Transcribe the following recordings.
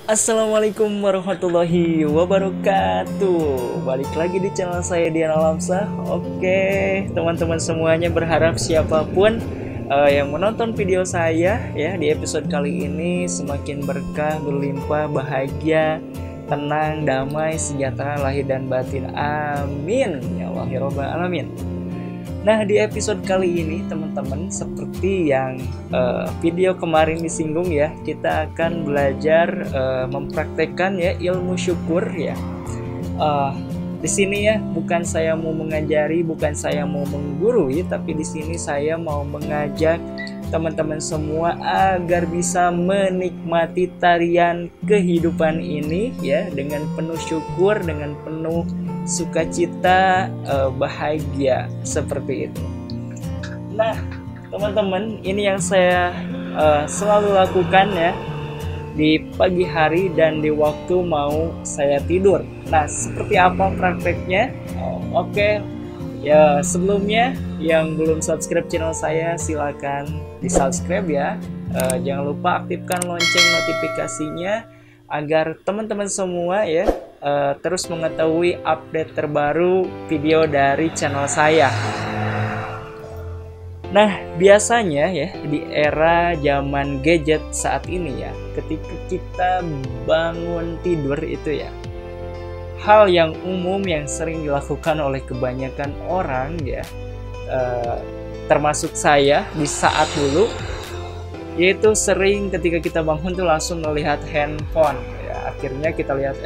Assalamualaikum warahmatullahi wabarakatuh. Balik lagi di channel saya Dian Alamsah. Oke, teman-teman semuanya, berharap siapapun yang menonton video saya ya di episode kali ini semakin berkah, berlimpah, bahagia, tenang, damai, sejahtera lahir dan batin. Amin ya Allah ya Rabbal alamin. Nah, di episode kali ini teman-teman, seperti yang video kemarin disinggung ya, kita akan belajar mempraktekkan ya ilmu syukur ya. Di sini ya, bukan saya mau mengajari, bukan saya mau menggurui, tapi di sini saya mau mengajak teman-teman semua agar bisa menikmati tarian kehidupan ini ya dengan penuh syukur, dengan penuh sukacita, bahagia seperti itu. Nah, teman-teman, ini yang saya selalu lakukan ya di pagi hari dan di waktu mau saya tidur. Nah, seperti apa prakteknya? Oke. Ya, sebelumnya yang belum subscribe channel saya silakan di-subscribe ya. Jangan lupa aktifkan lonceng notifikasinya agar teman-teman semua ya terus mengetahui update terbaru video dari channel saya. Nah, biasanya ya di era zaman gadget saat ini ya, ketika kita bangun tidur itu ya, hal yang umum yang sering dilakukan oleh kebanyakan orang ya, termasuk saya di saat dulu, yaitu sering ketika kita bangun tuh langsung melihat handphone ya. Akhirnya kita lihat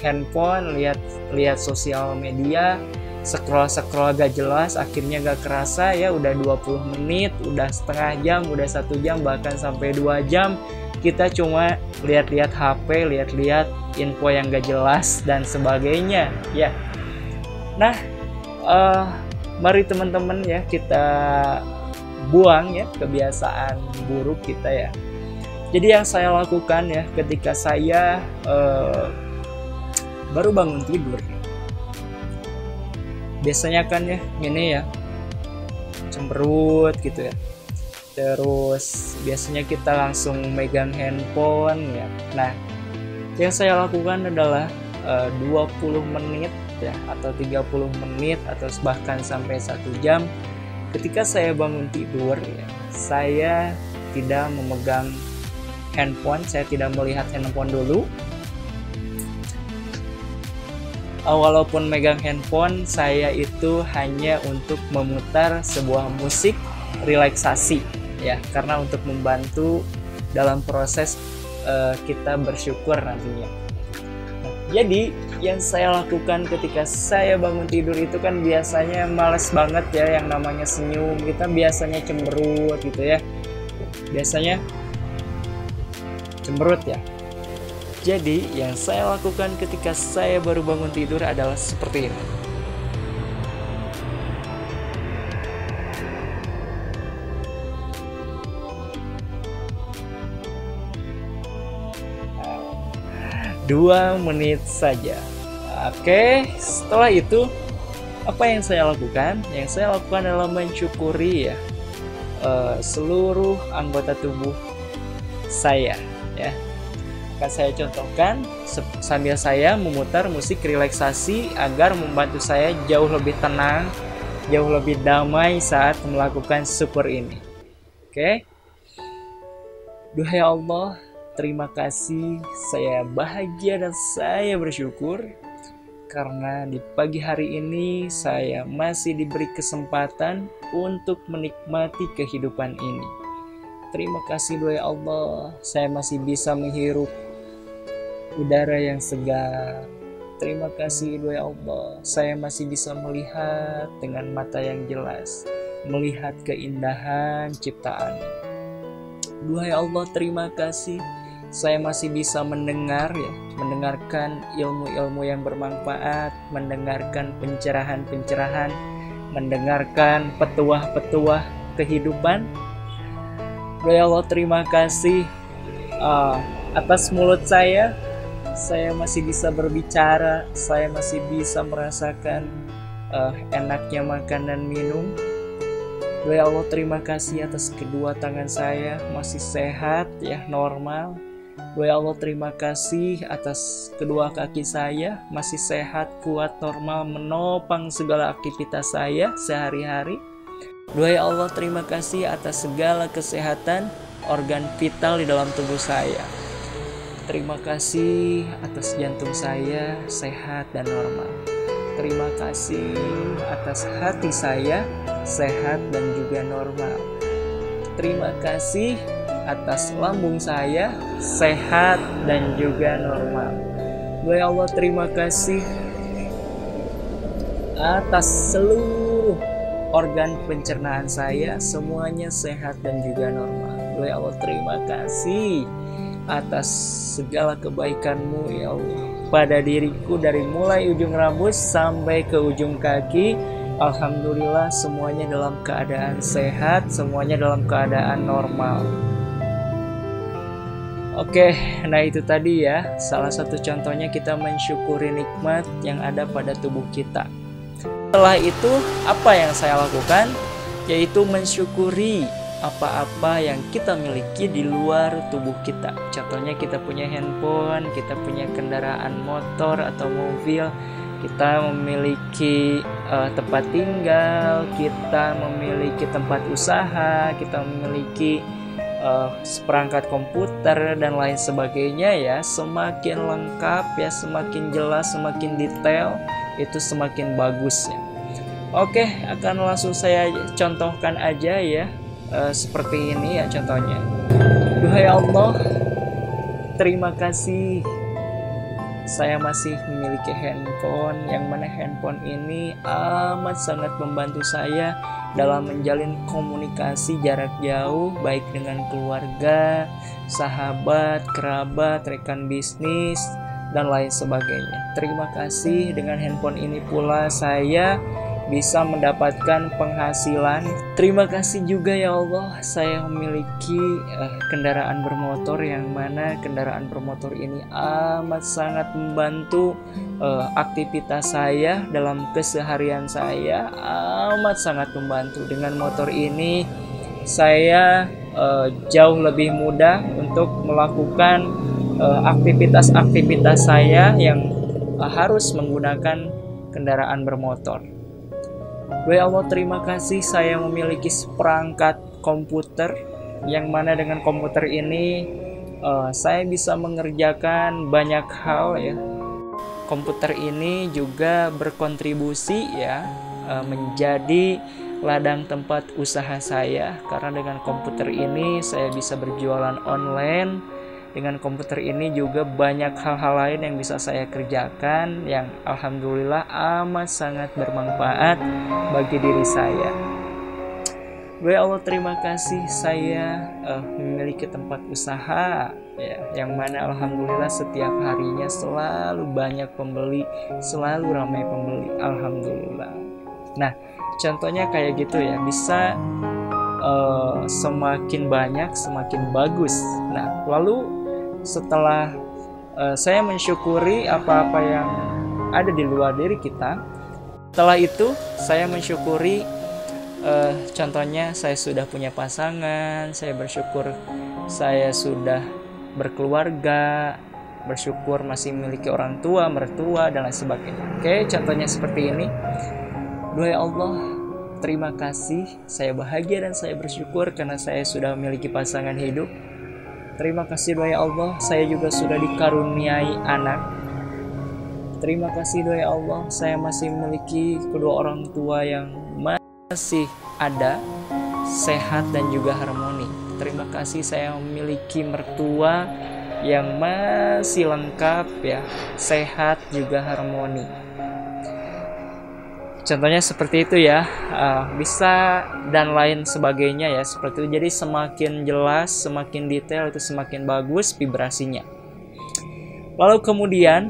handphone, lihat sosial media, scroll gak jelas, akhirnya gak kerasa ya udah 20 menit, udah setengah jam, udah 1 jam, bahkan sampai 2 jam kita cuma lihat-lihat HP, lihat-lihat info yang gak jelas dan sebagainya ya. Nah, mari teman-teman ya kita buang ya kebiasaan buruk kita ya. Jadi yang saya lakukan ya ketika saya baru bangun tidur, biasanya kan ya ini ya cemberut gitu ya, terus biasanya kita langsung megang handphone ya. Nah, yang saya lakukan adalah 20 menit ya, atau 30 menit atau bahkan sampai 1 jam ketika saya bangun tidur ya, saya tidak memegang handphone, saya tidak melihat handphone dulu. Walaupun megang handphone, saya itu hanya untuk memutar sebuah musik relaksasi ya, karena untuk membantu dalam proses kita bersyukur nantinya. Nah, jadi yang saya lakukan ketika saya bangun tidur itu kan biasanya males banget ya, yang namanya senyum, kita biasanya cemberut gitu ya, biasanya cemberut ya. Jadi yang saya lakukan ketika saya baru bangun tidur adalah seperti ini. Dua menit saja. Oke, setelah itu apa yang saya lakukan? Yang saya lakukan adalah mensyukuri ya seluruh anggota tubuh saya ya. Akan saya contohkan sambil saya memutar musik relaksasi agar membantu saya jauh lebih tenang, jauh lebih damai saat melakukan syukur ini. Oke. Duhai Allah, terima kasih, saya bahagia dan saya bersyukur karena di pagi hari ini saya masih diberi kesempatan untuk menikmati kehidupan ini. Terima kasih duhai Allah, saya masih bisa menghirup udara yang segar. Terima kasih duhai Allah, saya masih bisa melihat dengan mata yang jelas, melihat keindahan ciptaan. Duhai Allah, terima kasih, saya masih bisa mendengar ya, mendengarkan ilmu-ilmu yang bermanfaat, mendengarkan pencerahan-pencerahan, mendengarkan petuah-petuah kehidupan. Duhai Allah, terima kasih atas mulut saya masih bisa berbicara, saya masih bisa merasakan enaknya makan dan minum. Duhai Allah, terima kasih atas kedua tangan saya masih sehat ya, normal. Dua ya Allah, terima kasih atas kedua kaki saya masih sehat, kuat, normal, menopang segala aktivitas saya sehari-hari. Dua ya Allah, terima kasih atas segala kesehatan organ vital di dalam tubuh saya. Terima kasih atas jantung saya sehat dan normal. Terima kasih atas hati saya sehat dan juga normal. Terima kasih atas lambung saya sehat dan juga normal. Ya Allah, terima kasih atas seluruh organ pencernaan saya, semuanya sehat dan juga normal. Ya Allah, terima kasih atas segala kebaikan-Mu ya Allah pada diriku, dari mulai ujung rambut sampai ke ujung kaki. Alhamdulillah semuanya dalam keadaan sehat, semuanya dalam keadaan normal. Oke, nah itu tadi ya salah satu contohnya kita mensyukuri nikmat yang ada pada tubuh kita. Setelah itu apa yang saya lakukan? Yaitu mensyukuri apa-apa yang kita miliki di luar tubuh kita. Contohnya kita punya handphone, kita punya kendaraan motor atau mobil, kita memiliki tempat tinggal, kita memiliki tempat usaha, kita memiliki seperangkat komputer dan lain sebagainya ya. Semakin lengkap ya, semakin jelas, semakin detail, itu semakin bagus ya. Oke, akan langsung saya contohkan aja ya. Seperti ini ya contohnya. Duhai Allah, terima kasih saya masih memiliki handphone, yang mana handphone ini amat sangat membantu saya dalam menjalin komunikasi jarak jauh, baik dengan keluarga, sahabat, kerabat, rekan bisnis, dan lain sebagainya. Terima kasih, dengan handphone ini pula saya bisa mendapatkan penghasilan. Terima kasih juga ya Allah, saya memiliki kendaraan bermotor, yang mana kendaraan bermotor ini amat sangat membantu aktivitas saya dalam keseharian saya, amat sangat membantu. Dengan motor ini saya jauh lebih mudah untuk melakukan aktivitas-aktivitas saya yang harus menggunakan kendaraan bermotor. Ya Allah, terima kasih saya memiliki seperangkat komputer, yang mana dengan komputer ini saya bisa mengerjakan banyak hal ya. Komputer ini juga berkontribusi ya menjadi ladang tempat usaha saya, karena dengan komputer ini saya bisa berjualan online. Dengan komputer ini juga banyak hal-hal lain yang bisa saya kerjakan, yang alhamdulillah amat sangat bermanfaat bagi diri saya. Ya Allah, terima kasih saya memiliki tempat usaha ya, yang mana alhamdulillah setiap harinya selalu banyak pembeli, selalu ramai pembeli, alhamdulillah. Nah, contohnya kayak gitu ya, bisa semakin banyak semakin bagus. Nah, lalu setelah saya mensyukuri apa-apa yang ada di luar diri kita, setelah itu saya mensyukuri contohnya saya sudah punya pasangan, saya bersyukur saya sudah berkeluarga, bersyukur masih memiliki orang tua, mertua, dan lain sebagainya. Oke, contohnya seperti ini. Ya Allah, terima kasih, saya bahagia dan saya bersyukur karena saya sudah memiliki pasangan hidup. Terima kasih ya Allah, saya juga sudah dikaruniai anak. Terima kasih ya Allah, saya masih memiliki kedua orang tua yang masih ada, sehat dan juga harmoni. Terima kasih saya memiliki mertua yang masih lengkap ya, sehat juga harmoni. Contohnya seperti itu ya, bisa dan lain sebagainya ya, seperti itu. Jadi semakin jelas, semakin detail, itu semakin bagus vibrasinya. Lalu kemudian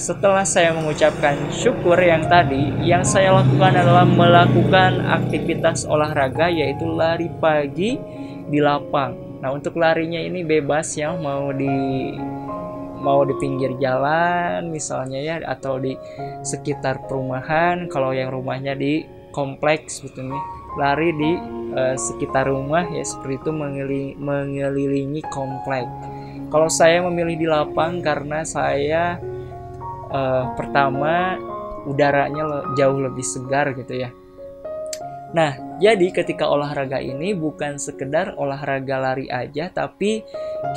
setelah saya mengucapkan syukur yang tadi, yang saya lakukan adalah melakukan aktivitas olahraga, yaitu lari pagi di lapang. Nah, untuk larinya ini bebas ya, mau di pinggir jalan misalnya ya, atau di sekitar perumahan. Kalau yang rumahnya di kompleks gitu nih, lari di sekitar rumah ya, seperti itu, mengelilingi kompleks. Kalau saya memilih di lapang karena saya pertama udaranya jauh lebih segar gitu ya. Nah, jadi ketika olahraga ini bukan sekedar olahraga lari aja, tapi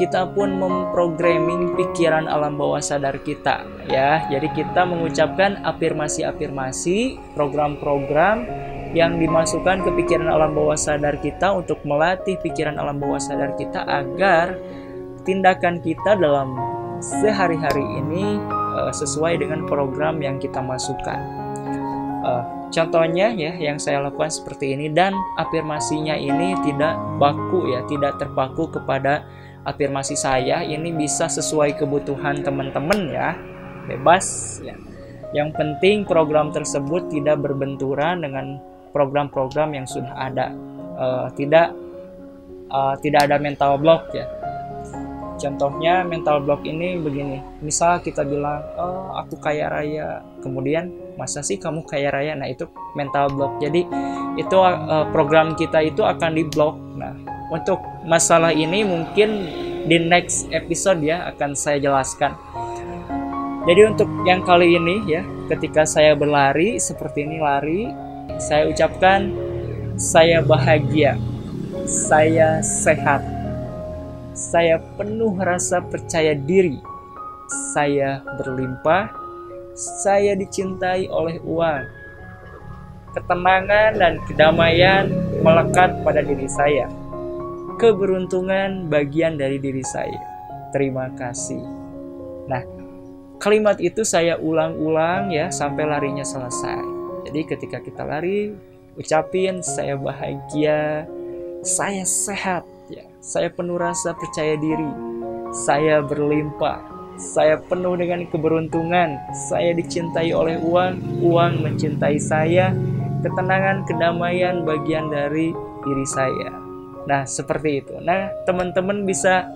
kita pun memprogramming pikiran alam bawah sadar kita ya. Jadi kita mengucapkan afirmasi-afirmasi, program-program yang dimasukkan ke pikiran alam bawah sadar kita untuk melatih pikiran alam bawah sadar kita agar tindakan kita dalam sehari-hari ini sesuai dengan program yang kita masukkan. Contohnya ya yang saya lakukan seperti ini, dan afirmasinya ini tidak baku ya, tidak terpaku kepada afirmasi saya. Ini bisa sesuai kebutuhan teman-teman ya, bebas ya. Yang penting program tersebut tidak berbenturan dengan program-program yang sudah ada, tidak ada mental block ya. Contohnya mental block ini begini, misal kita bilang, oh aku kaya raya, kemudian masa sih kamu kaya raya, nah itu mental block. Jadi itu program kita itu akan diblok. Nah untuk masalah ini mungkin di next episode ya akan saya jelaskan. Jadi untuk yang kali ini ya, ketika saya berlari seperti ini, lari, saya ucapkan saya bahagia, saya sehat, saya penuh rasa percaya diri, saya berlimpah, saya dicintai oleh uang, ketenangan dan kedamaian melekat pada diri saya, keberuntungan bagian dari diri saya, terima kasih. Nah, kalimat itu saya ulang-ulang ya sampai larinya selesai. Jadi ketika kita lari, ucapin saya bahagia, saya sehat, ya, saya penuh rasa percaya diri, saya berlimpah, saya penuh dengan keberuntungan, saya dicintai oleh uang, uang mencintai saya, ketenangan, kedamaian bagian dari diri saya. Nah, seperti itu. Nah, teman-teman bisa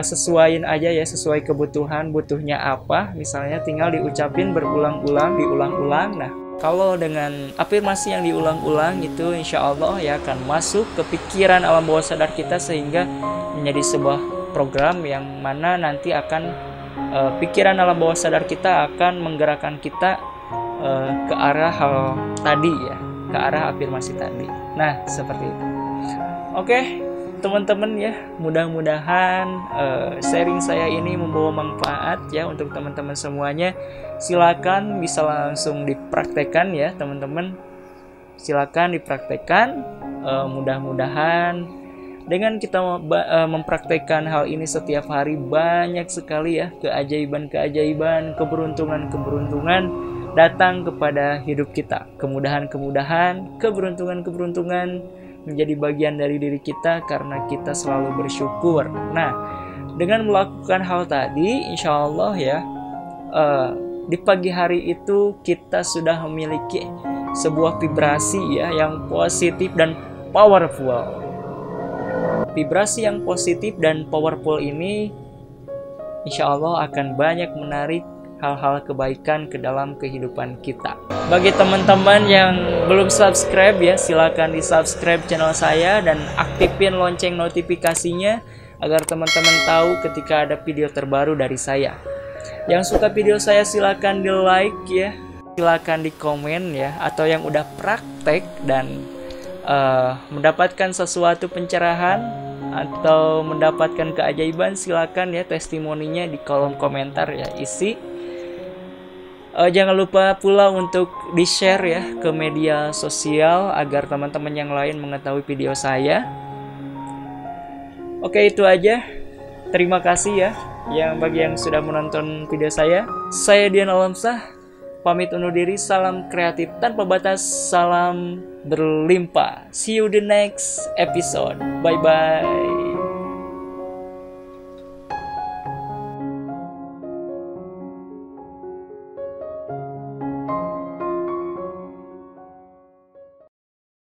sesuaiin aja ya, sesuai kebutuhan, butuhnya apa. Misalnya tinggal diucapin berulang-ulang, diulang-ulang. Nah, kalau dengan afirmasi yang diulang-ulang itu insya Allah ya akan masuk ke pikiran alam bawah sadar kita sehingga menjadi sebuah program yang mana nanti akan pikiran alam bawah sadar kita akan menggerakkan kita ke arah hal tadi ya, ke arah afirmasi tadi. Nah, seperti itu. Oke, teman-teman ya, mudah-mudahan sharing saya ini membawa manfaat ya untuk teman-teman semuanya. Silakan bisa langsung dipraktekkan ya teman-teman, silakan dipraktekkan. Mudah-mudahan dengan kita mempraktekkan hal ini setiap hari, banyak sekali ya keajaiban-keajaiban, keberuntungan-keberuntungan datang kepada hidup kita. Kemudahan-kemudahan, keberuntungan-keberuntungan menjadi bagian dari diri kita karena kita selalu bersyukur. Nah, dengan melakukan hal tadi, insya Allah ya, di pagi hari itu kita sudah memiliki sebuah vibrasi ya yang positif dan powerful. Vibrasi yang positif dan powerful ini insya Allah akan banyak menarik hal-hal kebaikan ke dalam kehidupan kita. Bagi teman-teman yang belum subscribe ya, silakan di subscribe channel saya dan aktifin lonceng notifikasinya agar teman-teman tahu ketika ada video terbaru dari saya. Yang suka video saya silakan di like ya, silakan di komen ya, atau yang udah praktek dan mendapatkan sesuatu pencerahan atau mendapatkan keajaiban, silakan ya testimoninya di kolom komentar ya, isi. Jangan lupa pula untuk di-share ya ke media sosial agar teman-teman yang lain mengetahui video saya. Oke, itu aja. Terima kasih ya bagi yang sudah menonton video saya. Saya Dian Alamsah, pamit undur diri. Salam kreatif tanpa batas, salam berlimpah. See you the next episode. Bye-bye.